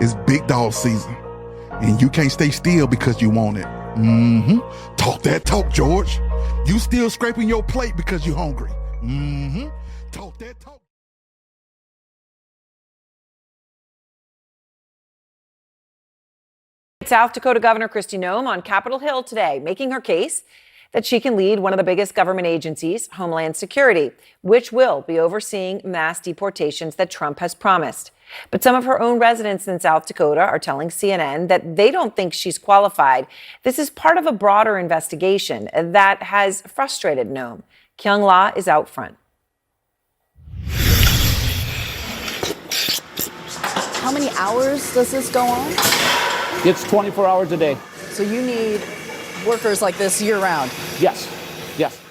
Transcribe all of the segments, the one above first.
It's big dog season, and you can't stay still because you want it. Talk that talk, George. You still scraping your plate because you're hungry. Talk that talk. South Dakota Governor Kristi Noem on Capitol Hill today, making her case that she can lead one of the biggest government agencies, Homeland Security, which will be overseeing mass deportations that Trump has promised. But some of her own residents in South Dakota are telling CNN that they don't think she's qualified. This is part of a broader investigation that has frustrated Noem. Kyung La is out front. How many hours does this go on? It's 24 hours a day. So you need workers like this year-round? Yes.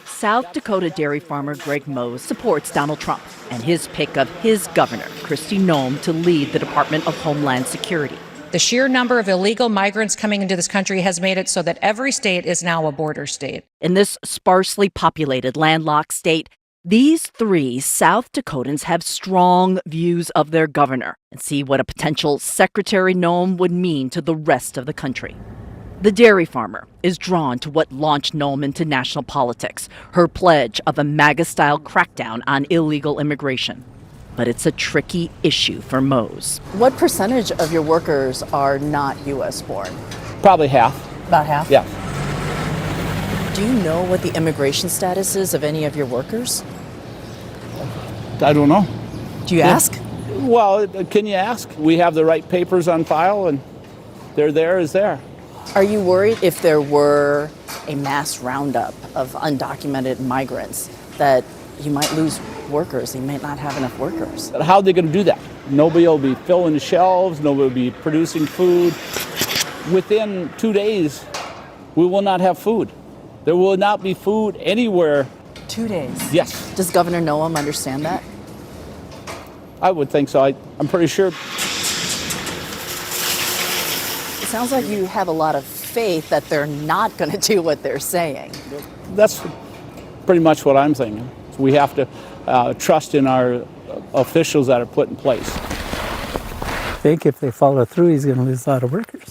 South Dakota dairy farmer Greg Mose supports Donald Trump and his pick of his governor, Kristi Noem, to lead the Department of Homeland Security. The sheer number of illegal migrants coming into this country has made it so that every state is now a border state. In this sparsely populated, landlocked state, these three South Dakotans have strong views of their governor and see what a potential Secretary Noem would mean to the rest of the country. The dairy farmer is drawn to what launched Noem into national politics, her pledge of a MAGA-style crackdown on illegal immigration. But it's a tricky issue for Mose. What percentage of your workers are not U.S. born? Probably half. About half? Yeah. Do you know what the immigration status is of any of your workers? I don't know. Do you ask? Well, can you ask? We have the right papers on file, and they're there is there. Are you worried if there were a mass roundup of undocumented migrants that you might lose workers? You might not have enough workers. How are they going to do that? Nobody will be filling the shelves. Nobody will be producing food. Within 2 days, we will not have food. There will not be food anywhere. 2 days? Yes. Does Governor Noem understand that? I would think so. I'm pretty sure. It sounds like you have a lot of faith that they're not going to do what they're saying. That's pretty much what I'm thinking. We have to trust in our officials that are put in place. I think if they follow through, he's going to lose a lot of workers.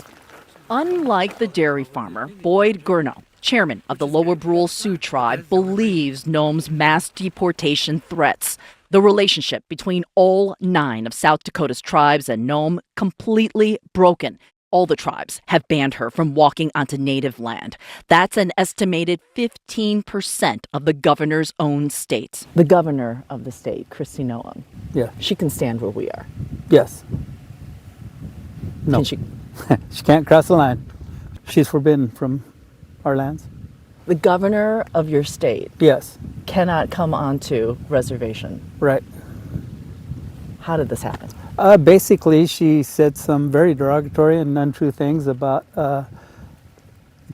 Unlike the dairy farmer, Boyd Gurno, chairman of the Lower Brule Sioux tribe, believes Noem's mass deportation threats. The relationship between all 9 of South Dakota's tribes and Noem completely broken. All the tribes have banned her from walking onto native land. That's an estimated 15% of the governor's own state. The governor of the state, Kristi Noem. Yeah. She can stand where we are. Yes. No. Can she? She can't cross the line. She's forbidden from our lands. The governor of your state Yes. cannot come onto reservation. Right. How did this happen? Basically, she said some very derogatory and untrue things about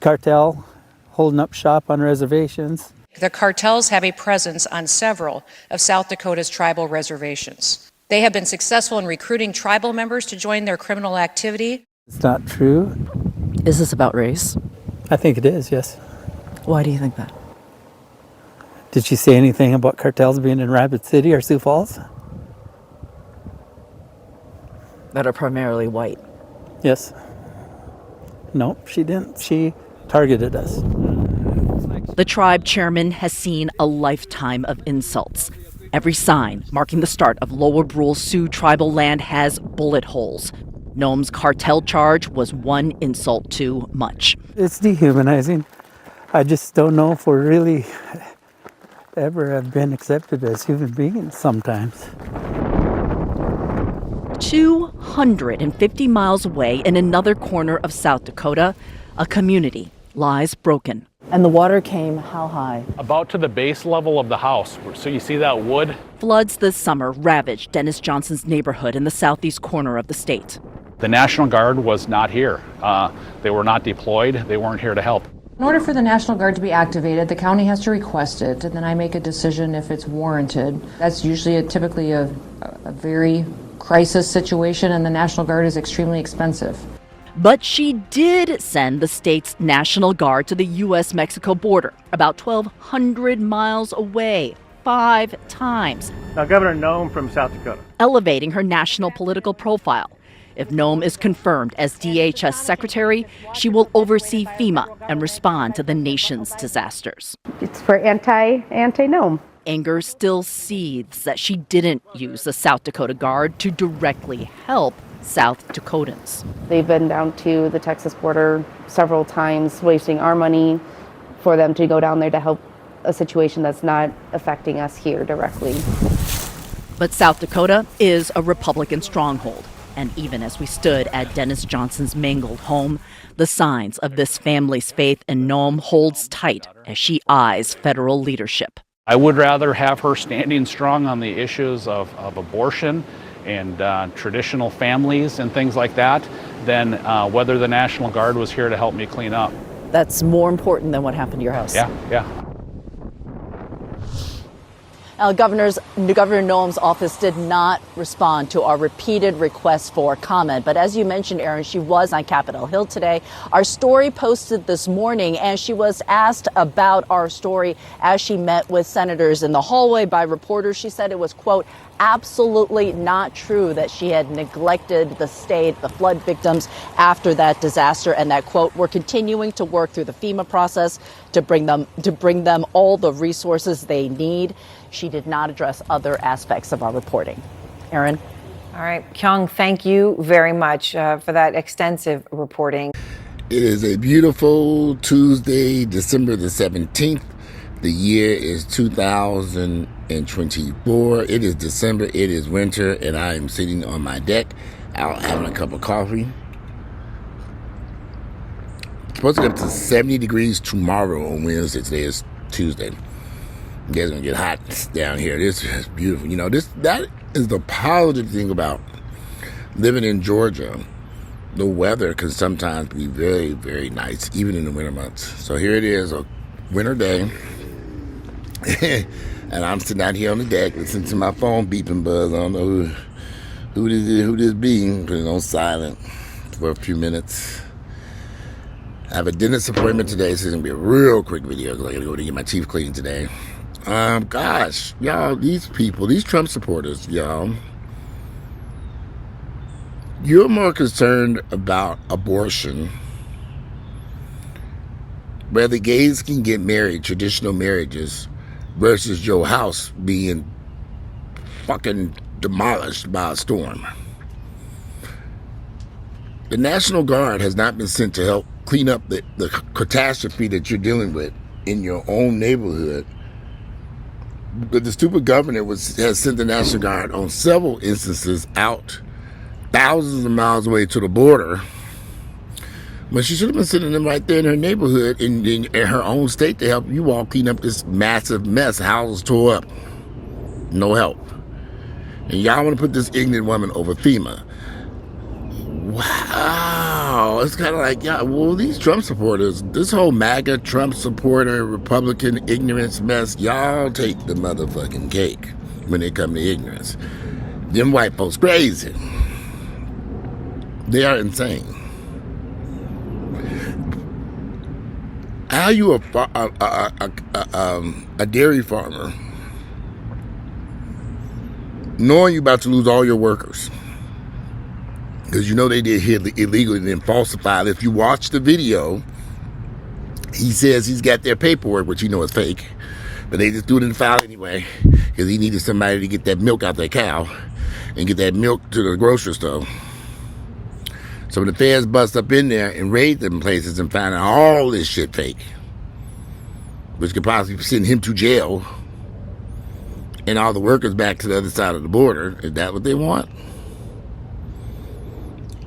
cartel holding up shop on reservations. The cartels have a presence on several of South Dakota's tribal reservations. They have been successful in recruiting tribal members to join their criminal activity. It's not true. Is this about race? I think it is, yes. Why do you think that? Did she say anything about cartels being in Rapid City or Sioux Falls? That are primarily white. Yes. No, she didn't. She targeted us. The tribe chairman has seen a lifetime of insults. Every sign marking the start of Lower Brule Sioux tribal land has bullet holes. Noem's cartel charge was one insult too much. It's dehumanizing. I just don't know if we're really ever have been accepted as human beings sometimes. 250 miles away in another corner of South Dakota, a community lies broken. And the water came how high? About to the base level of the house. So you see that wood? Floods this summer ravaged Dennis Johnson's neighborhood in the southeast corner of the state. The National Guard was not here. They were not deployed. They weren't here to help. In order for the National Guard to be activated, the county has to request it, and then I make a decision if it's warranted. That's usually typically a very crisis situation, and the National Guard is extremely expensive. But she did send the state's National Guard to the U.S.-Mexico border, about 1,200 miles away, 5 times. Now, Governor Noem from South Dakota. Elevating her national political profile. If Noem is confirmed as DHS secretary, she will oversee FEMA and respond to the nation's disasters. It's for anti-Noem. Anger still seethes that she didn't use the South Dakota Guard to directly help South Dakotans. They've been down to the Texas border several times, wasting our money for them to go down there to help a situation that's not affecting us here directly. But South Dakota is a Republican stronghold. And even as we stood at Dennis Johnson's mangled home, the signs of this family's faith in Noem holds tight as she eyes federal leadership. I would rather have her standing strong on the issues of abortion and traditional families and things like that than whether the National Guard was here to help me clean up. That's more important than what happened to your house. Yeah. Now, Governor Noem's office did not respond to our repeated requests for comment. But as you mentioned, Aaron, she was on Capitol Hill today. Our story posted this morning, and she was asked about our story as she met with senators in the hallway by reporters. She said it was, quote, absolutely not true that she had neglected the state, the flood victims after that disaster, and that, quote, we're continuing to work through the FEMA process to bring them all the resources they need. She did not address other aspects of our reporting. Aaron? All right. Kyung, thank you very much for that extensive reporting. It is a beautiful Tuesday, December the 17th. The year is 2024. It is December. It is winter, and I am sitting on my deck out having a cup of coffee. It's supposed to get up to 70 degrees tomorrow on Wednesday. Today is Tuesday. It's gonna get hot down here. This is beautiful. You know, that is the positive thing about living in Georgia. The weather can sometimes be very, very nice, even in the winter months. So here it is, a winter day. And I'm sitting out here on the deck listening to my phone beeping buzz. I don't know who this be. Put it on silent for a few minutes. I have a dentist appointment today, so it's going to be a real quick video because I got to go to get my teeth cleaned today. Gosh, y'all, these people, these Trump supporters, y'all, you're more concerned about abortion, whether gays can get married, traditional marriages, versus your house being fucking demolished by a storm. The National Guard has not been sent to help clean up the catastrophe that you're dealing with in your own neighborhood. But the stupid governor has sent the National Guard on several instances out thousands of miles away to the border. But she should have been sending them right there in her neighborhood, in her own state, to help you all clean up this massive mess. Houses tore up. No help. And y'all want to put this ignorant woman over FEMA. Wow. It's kind of like, yeah, well, these Trump supporters, this whole MAGA Trump supporter, Republican ignorance mess, y'all take the motherfucking cake when it comes to ignorance. Them white folks crazy. They are insane. How you a dairy farmer, knowing you about to lose all your workers, because you know they did here illegally and then falsified. If you watch the video, he says he's got their paperwork, which you know is fake, but they just threw it in the file anyway because he needed somebody to get that milk out that cow and get that milk to the grocery store. So when the feds bust up in there and raid them places and find out all this shit fake, which could possibly send him to jail and all the workers back to the other side of the border, is that what they want?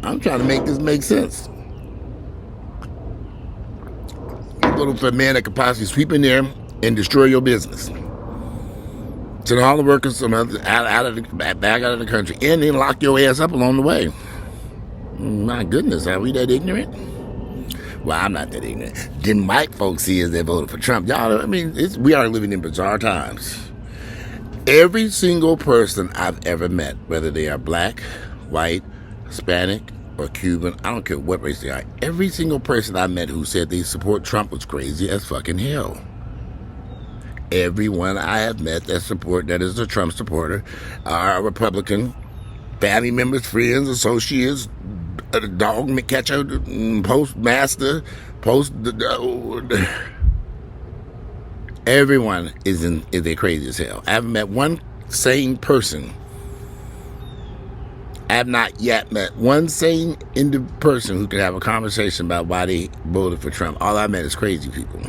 I'm trying to make this make sense. Looking for a man that could possibly sweep in there and destroy your business. Send all the workers back out of the country and then lock your ass up along the way. My goodness, are we that ignorant? Well, I'm not that ignorant. Them white folks see as they voted for Trump. Y'all, I mean, we are living in bizarre times. Every single person I've ever met, whether they are black, white, Hispanic, or Cuban, I don't care what race they are, every single person I met who said they support Trump was crazy as fucking hell. Everyone I have met that is a Trump supporter are a Republican. Family members, friends, associates, the dog catcher, postmaster, everyone is they crazy as hell. I haven't met one sane person. I have not yet met one sane person who could have a conversation about why they voted for Trump. All I met is crazy people.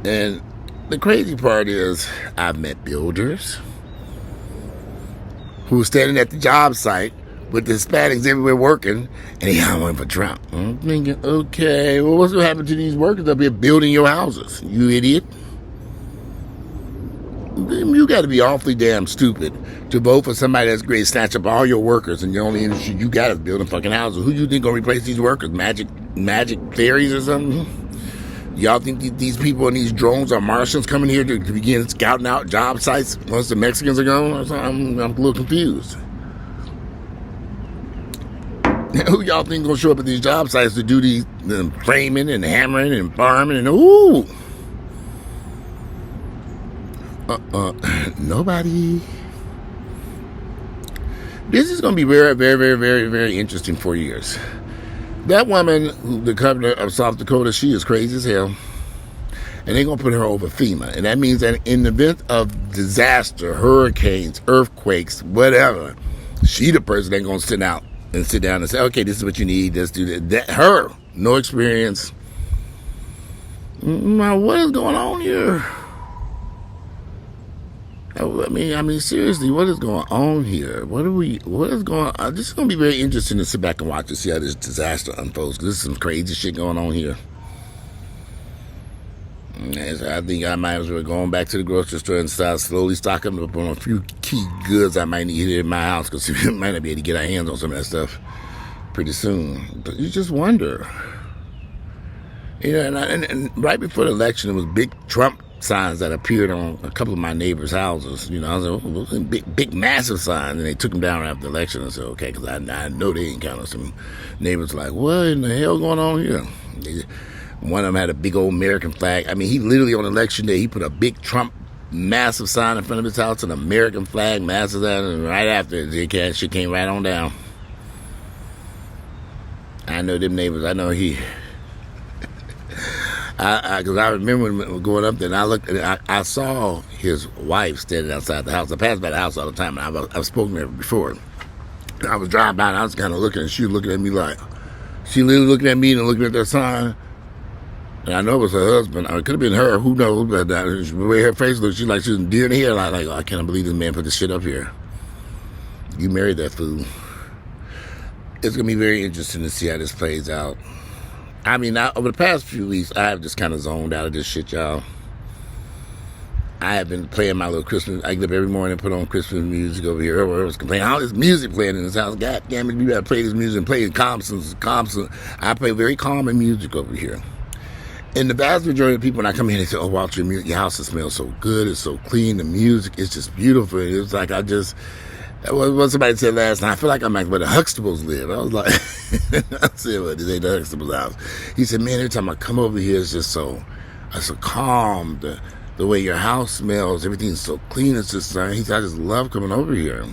And the crazy part is I've met builders who were standing at the job site with the Hispanics everywhere working, and I'm waiting for Trump. I'm thinking, okay, well, what's going to happen to these workers up here building your houses, you idiot? You got to be awfully damn stupid to vote for somebody that's great, snatch up all your workers, and the only industry you got is building fucking houses. Who you think going to replace these workers? Magic fairies or something? Y'all think these people in these drones are Martians coming here to begin scouting out job sites once the Mexicans are gone? I'm a little confused. Who y'all think gonna show up at these job sites to do the framing and hammering and farming and ooh? Nobody. This is gonna be very, very, very, very, very interesting 4 years. That woman, the governor of South Dakota, she is crazy as hell. And they're going to put her over FEMA. And that means that in the event of disaster, hurricanes, earthquakes, whatever, she the person that's going to sit down and say, okay, this is what you need, let's do that. Her, no experience. Now, what is going on here? I mean, seriously, what is going on here? What is going on? This is going to be very interesting to sit back and watch and see how this disaster unfolds. Because there's some crazy shit going on here. And I think I might as well go back to the grocery store and start slowly stocking up on a few key goods I might need here in my house. Because we might not be able to get our hands on some of that stuff pretty soon. But you just wonder. You know, and right before the election, there was big Trump signs that appeared on a couple of my neighbors' houses. You know, I was like, oh, those are big, massive signs. And they took them down after the election. I said, okay, because I know they encountered some neighbors like, what in the hell going on here? One of them had a big old American flag. I mean, he literally on election day, he put a big Trump massive sign in front of his house, an American flag, massive sign, and right after it, shit came right on down. I know them neighbors. I know he... Because I remember when going up there, and I saw his wife standing outside the house. I passed by the house all the time, and I've spoken to her before. I was driving by, and I was kind of looking, and she was looking at me like, she literally looking at me and looking at that sign. And I know it was her husband. It could have been her, who knows, but the way her face looked, she's like, she was deer in the hair, like, oh, I can't believe this man put this shit up here. You married that fool. It's going to be very interesting to see how this plays out. I mean, over the past few weeks, I have just kind of zoned out of this shit, y'all. I have been playing my little Christmas. I get up every morning and put on Christmas music over here. Everyone was complaining, all this music playing in this house. God damn it, you gotta play this music and play it calm. I play very calming music over here. And the vast majority of people, when I come in, they say, oh, Walter, your house smells so good. It's so clean. The music is just beautiful. And it was like, what somebody said last night, I feel like I'm like where the Huxtables live. I was like, I said, well, this ain't the Huxtables house. He said, man, every time I come over here, it's just so calm. The way your house smells, everything's so clean. It's just, he said, I just love coming over here.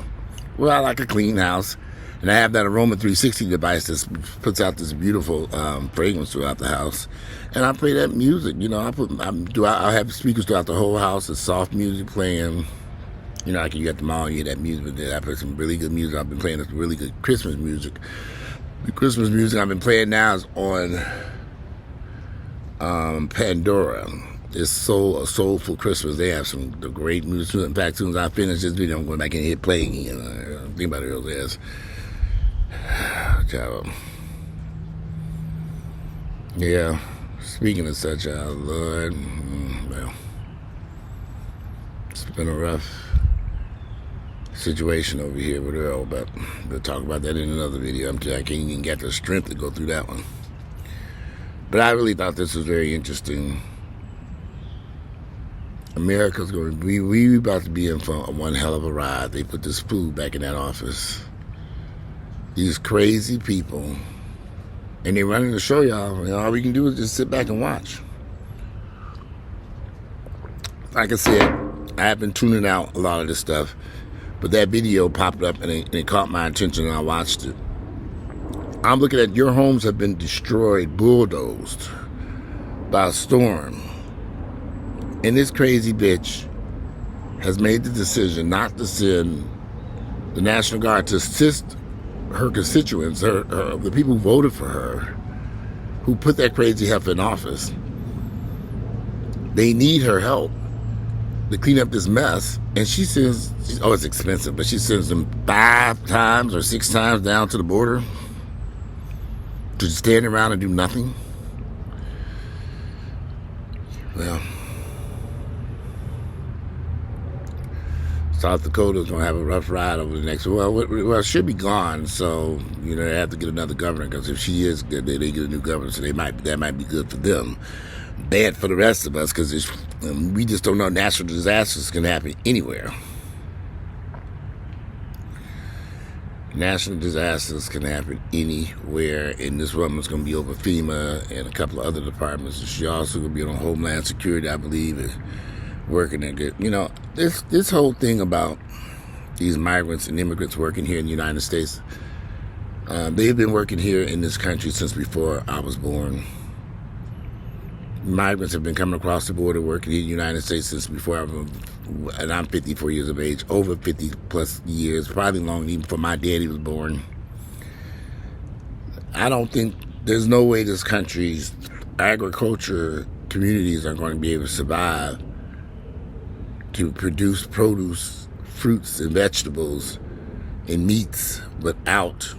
Well, I like a clean house. And I have that Aroma 360 device that puts out this beautiful fragrance throughout the house. And I play that music. You know, I have speakers throughout the whole house. It's soft music playing. You know, like you got the mall, you hear that music. But I play some really good music. I've been playing this really good Christmas music. The Christmas music I've been playing now is on Pandora. It's a soulful Christmas. They have some great music. In fact, as soon as I finish this video, I'm going back and hit play again. Think about it real fast. Yeah, speaking of such, Lord, well, it's been a rough situation over here with Earl, but we'll talk about that in another video. I can't even get the strength to go through that one. But I really thought this was very interesting. America's going to be, we about to be in for one hell of a ride. They put this fool back in that office. These crazy people, and they're running the show, y'all. And all we can do is just sit back and watch. Like I said, I have been tuning out a lot of this stuff, but that video popped up and it caught my attention and I watched it. I'm looking at your homes have been destroyed, bulldozed by a storm. And this crazy bitch has made the decision not to send the National Guard to assist her constituents, the people who voted for her, who put that crazy heifer in office. They need her help to clean up this mess. And she sends, oh, it's expensive, but she sends them 5 times or 6 times down to the border to just stand around and do nothing. Well, South Dakota's going to have a rough ride over the next, well, she'll be gone, so, you know, they have to get another governor, because if she is good, they get a new governor, so that might be good for them. Bad for the rest of us, because we just don't know, natural disasters can happen anywhere. National disasters can happen anywhere, and this woman's going to be over FEMA and a couple of other departments. She also going to be on Homeland Security, I believe, and working at good. You know, this whole thing about these migrants and immigrants working here in the United States, they've been working here in this country since before I was born. Migrants have been coming across the border working in the United States since before and I'm 54 years of age, over 50 plus years, probably longer even before my daddy was born. I don't think, there's no way this country's agriculture communities are going to be able to survive to produce produce, fruits and vegetables and meats without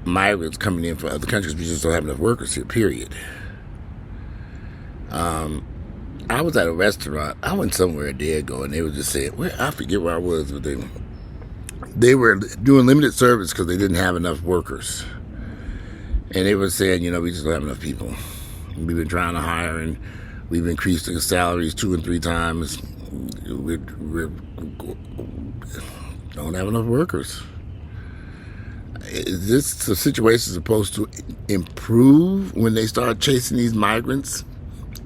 migrants coming in from other countries. We just don't have enough workers here, period. I was at a restaurant. I went somewhere a day ago, and they were just saying, I forget where I was, but they were doing limited service because they didn't have enough workers. And they were saying, you know, we just don't have enough people. We've been trying to hire, and we've increased the salaries 2 and 3 times. We don't have enough workers. Is this the situation supposed to improve when they start chasing these migrants?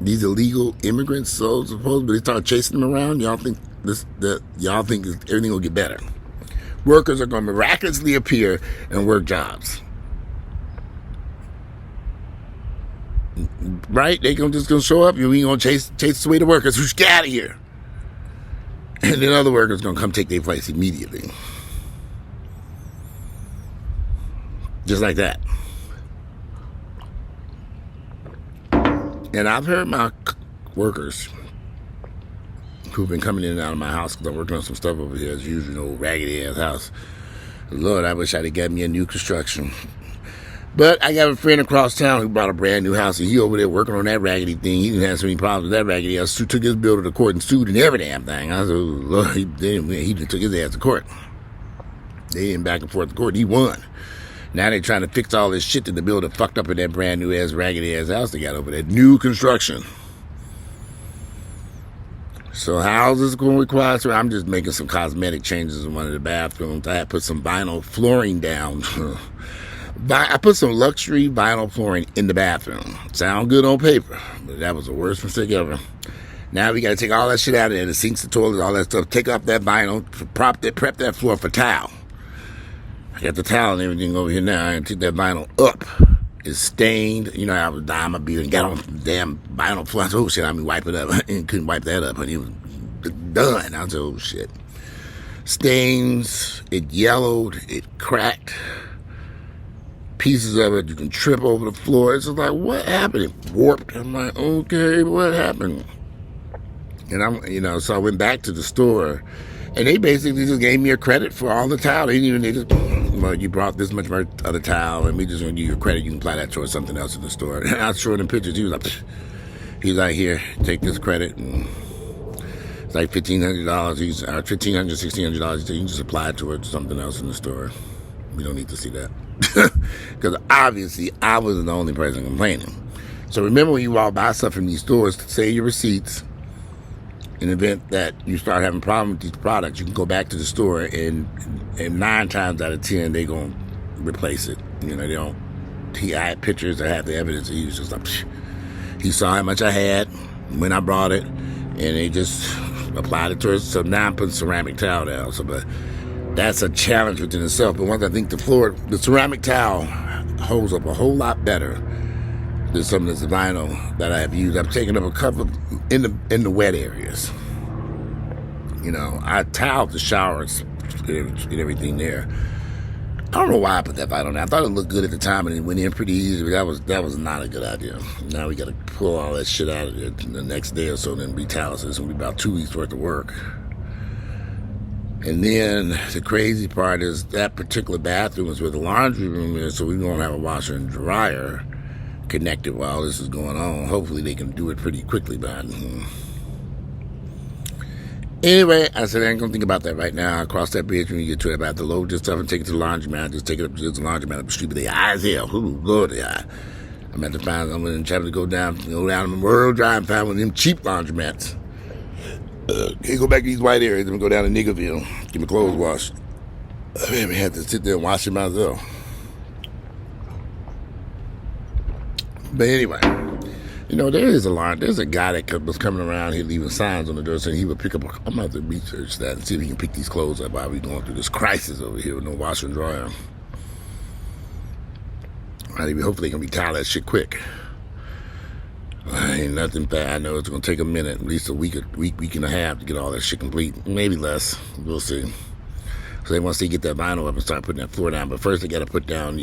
These illegal immigrants, so supposedly they start chasing them around. Y'all think everything will get better? Workers are going to miraculously appear and work jobs, right? They just gonna show up. You ain't gonna chase away the workers. Who's get out of here? And then other workers gonna come take their place immediately, just like that. And I've heard my workers who've been coming in and out of my house, because I'm working on some stuff over here, as usual, an old raggedy ass house. Lord, I wish I'd have got me a new construction. But I got a friend across town who bought a brand new house, and he over there working on that raggedy thing. He didn't have so many problems with that raggedy house. He took his bill to court and sued and every damn thing. I said, oh, Lord, he took his ass to court. They went back and forth to court. He won. Now they're trying to fix all this shit that the builder fucked up in that brand new ass raggedy ass house they got over there. New construction. So how's this going to require? So I'm just making some cosmetic changes in one of the bathrooms. I had put some vinyl flooring down. I put some luxury vinyl flooring in the bathroom. Sound good on paper, but that was the worst mistake ever. Now we got to take all that shit out of there, the sinks, the toilets, all that stuff. Take off that vinyl, prep that floor for tile. I got the towel and everything over here now. I took that vinyl up. It's stained. You know, I was dying my beard and got on the damn vinyl floor. I said, oh shit, I mean, wipe it up. And couldn't wipe that up. And it was done. I said, oh shit. Stains. It yellowed. It cracked. Pieces of it, you can trip over the floor. It's just like, what happened? It warped. I'm like, okay, what happened? And so I went back to the store, and they basically just gave me a credit for all the towel. They just, well, you brought this much other towel, and we just gonna give you a credit. You can apply that towards something else in the store. And I showed him pictures. He was like, here, take this credit. And it's like $1,500. $1,500, $1,600. You can just apply it towards something else in the store. We don't need to see that. Because obviously I wasn't the only person complaining. So remember, when you all buy stuff from these stores, say your receipts. In the event that you start having problems with these products, you can go back to the store, and 9 times out of 10 they're going to replace it. You know, they don't. I had pictures that have the evidence. He was just like, psh. He saw how much I had when I brought it, and they just applied it to it. So now I'm putting ceramic tile down. So, but that's a challenge within itself. But once I think the ceramic tile holds up a whole lot better than some of this vinyl that I have used. I've taken up a couple in the wet areas. You know, I tiled the showers and everything there. I don't know why I put that vinyl on there. I thought it looked good at the time and it went in pretty easy, but that was not a good idea. Now we got to pull all that shit out of it the next day or so, and then retile it. So it's going to be about 2 weeks worth of work. And then the crazy part is that particular bathroom is where the laundry room is, so we're going to have a washer and dryer connected while this is going on. Hopefully they can do it pretty quickly, but anyway, I said I ain't gonna think about that right now. I cross that bridge when you get to it. About to load this stuff and take it to the laundromat. Just take it up to the laundromat up the street. But the eye is hell. Ooh, Lord, the eye. I'm at to find. I'm gonna try to go down Memorial Drive and find one of them cheap laundromats. Can't go back to these white areas. I'm gonna go down to Niggerville, get my clothes washed. I haven't had to sit there and wash it myself. But anyway, you know, there's a guy that was coming around here leaving signs on the door saying he would pick up. I'm going to have to research that and see if he can pick these clothes up while we're going through this crisis over here with no washer and dryer. Hopefully they can retile that shit quick. Ain't nothing bad. I know it's going to take a minute, at least a week and a half to get all that shit complete. Maybe less. We'll see. So once they get that vinyl up and start putting that floor down, but first they got to put down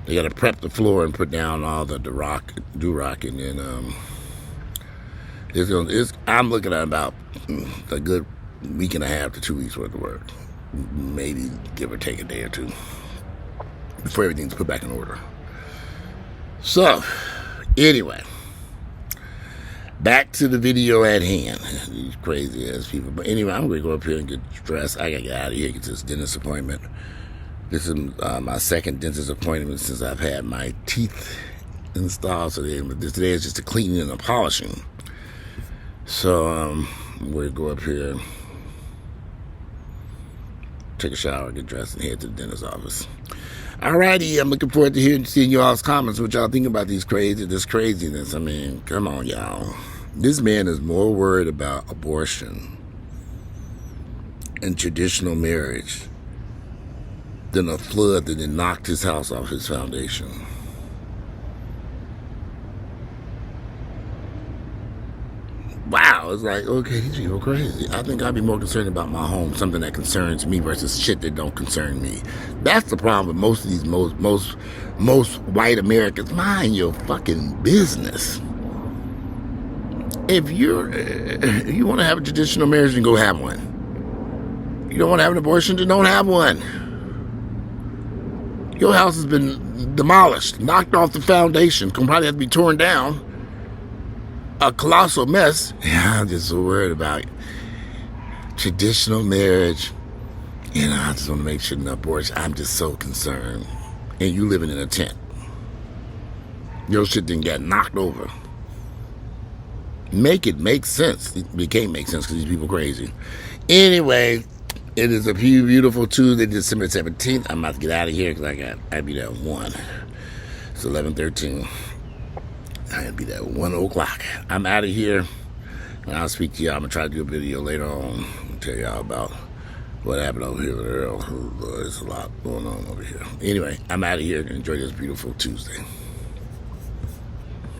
they got to prep the floor and put down all the durock, and then I'm looking at about a good week and a half to 2 weeks worth of work, maybe give or take a day or two before everything's put back in order. So anyway, back to the video at hand. These crazy ass people. But anyway, I'm gonna go up here and get dressed. I gotta get out of here, get to this dentist appointment. This is my second dentist appointment since I've had my teeth installed. So today is just a cleaning and a polishing. So we're gonna go up here, take a shower, get dressed, and head to the dentist's office. Alrighty, I'm looking forward to seeing y'all's comments. What y'all think about this craziness? I mean, come on, y'all. This man is more worried about abortion and traditional marriage than a flood that had knocked his house off his foundation. Wow, it's like, okay, these people are crazy. I think I'd be more concerned about my home, something that concerns me versus shit that don't concern me. That's the problem with most of these most white Americans. Mind your fucking business. If you want to have a traditional marriage, then go have one. You don't want to have an abortion, then don't have one. Your house has been demolished, knocked off the foundation, can probably have to be torn down. A colossal mess. Yeah, I'm just so worried about traditional marriage. You know, I just want to make sure no abortion. I'm just so concerned. And you living in a tent. Your shit didn't get knocked over. Make it make sense. It can't make sense because these people are crazy. Anyway, it is a beautiful Tuesday, December 17th. I'm about to get out of here because I'll be there at 1. It's 11:13. I'll be there at 1 o'clock. I'm out of here, and I'll speak to y'all. I'm going to try to do a video later on and tell y'all about what happened over here with Earl. There's a lot going on over here. Anyway, I'm out of here. Enjoy this beautiful Tuesday.